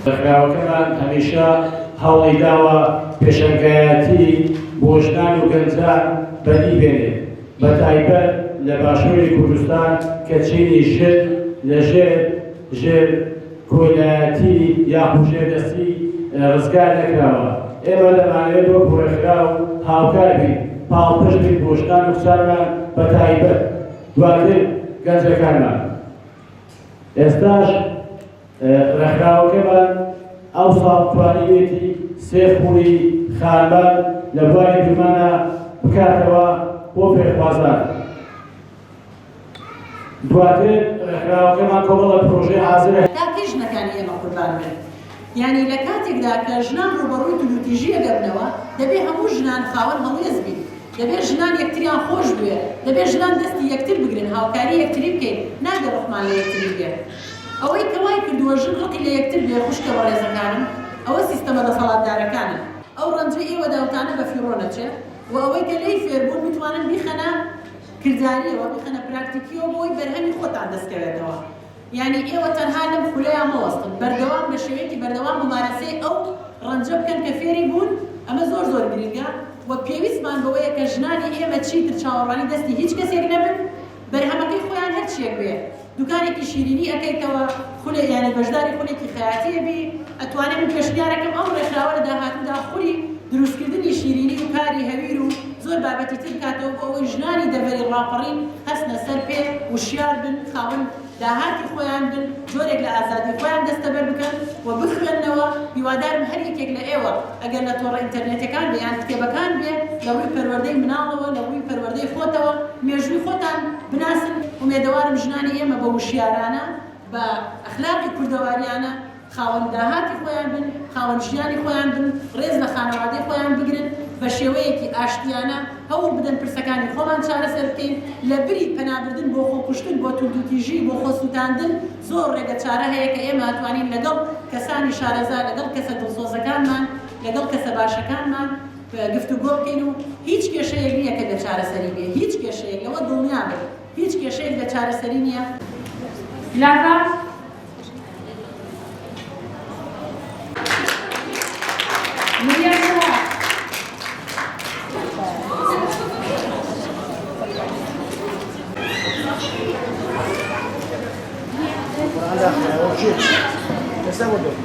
ڕێکخراوەکەمان هەمیشە هەوڵی داوە پێشەنگایەتی بۆ ژنان و گەنجان بەدی بێنێت بە تایبەت لە باشووری کوردستان کە چینی ژن لەژێر کۆلایەتی یاخود ژێردەستی ڕزگار نەکراوە. ئێمە دەمانەوێت وەکو ڕێکخراو هاوکار بین، پاڵپشت بین بۆ ژنان و کچانمان بە تایبەت دواتر گەنجەکانمان. ئێستاش ڕێکخراوەکەمان ئەو ساڵ توانیوێتی سێ خوڵی خانمان لە بواری درمانە بکاتەوە بۆ پێخوازان. دواتر ڕێکخراوەکەمان کۆمەڵە پرۆژەی حازرە کاتی ژنەکانی ئێمە قوربان بن. یعنی لە کاتێکدا کە ژنان ڕوبەڕووی تووتیژی ئەگەبنەوە دەبێت هەموو ژنان خاوەن هەڵێز بین، دەبێت ژنان یەکتریان خۆش بوێ، دەبێت ژنان دەستی یەکتر بگرن، هاوکاری یەکتری بکەین، ناگە ڕوخمان لە یەکتری بێ. ئەوەی کەوای کردووە ژن ڕقی لە یەکتر بێ خوشکە ڕێزەکانم، ئەوە سیستەمە دەسەڵاتدارەکانە. ئەو ڕەنجە ئێوە داوتانە بە فیڕۆ نەچێت و ئەوەی کە لەی فێربوون بتوانن بیخەنە کرداریەوە، بیخەنە پراکتیکیەوە بۆی بەرهەمی خۆتان دەستکەوێتەوە. یعنی ئێوە تەنها لەم خولەیان مەوەستن، بەردەوام لە شێوەیەکی بەردەوام ممارەسەی ئەو ڕەنجە بکەن کە فێری بوون. ئەمە زۆر زۆر گرنگە و پێویستمان بەوەیە کە ژنانی ئێمە چیتر چاوەڕوانی دەستی هیچ کەسێک نەبن، بەرهەمەکەی خۆیان هەرچیەک بێ. دوکانێکی شیرینی ئەەکەیتەوە، خولێ یعنی بەشداری خولێکی خەیاتیە بی، ئەتوانێت من پێشنیارەکەم ئەو ڕێکخراوە لە داهاتوودا خولی دروستکردنی شیرینی و کاری هەویر و زۆر بابەتی تر کاتەوە بۆ ئەوەی ژنانی دەڤەری ڕاپەڕین هەستنە سەر پێ وشیار بن، خاوەن داهاتی خۆیان بن، جۆرێک لە ئازادی خۆیان دەستەبەر بکەن و بخوێننەوە. هیوادارم هەر یەکێک لە ئێوە ئەگەر لە تۆڕە ئینتەرنێتەکان بێ یان کتێبەکان بێ لە ڕووی پەروەردەی مناڵەوە، لە ڕووی پەروەردەی خۆتەوە مێژووی خۆتان بناسن. ومێدەوارم ژنانی ئێمە بە وشیارانە، بە ئەخلاقی کوردەواریانە خاوەن داهاتی خۆیان بن، خاوەن ژیانی خۆیان بن، ڕێز لە خانەوادەی خۆیان بگرن، بە شێوەیەکی ئاشتیانە هەوڵ بدەن پرسەکانی خۆمان چارەسەر بکەین، لە بری پەنابردن بۆ خۆکوشتن، بۆ تووتیژی، بۆ خۆسووتاندن زۆر ڕێگە چارە هەیە کە ئێمە ئەتوانین لەگەڵ کەسانی شارەزا، لەگەڵ کەسە دڵسۆزەکانمان، لەگەڵ کەسە باشەکانمان گفتوگۆ بکەین و هیچ کێشەیەک نییە کە لە چارەسەری بێ، هیچ کێشەیەک لەوە دڵنیا بێت، هیچ کێشەیەک لە چارەسەری نییە.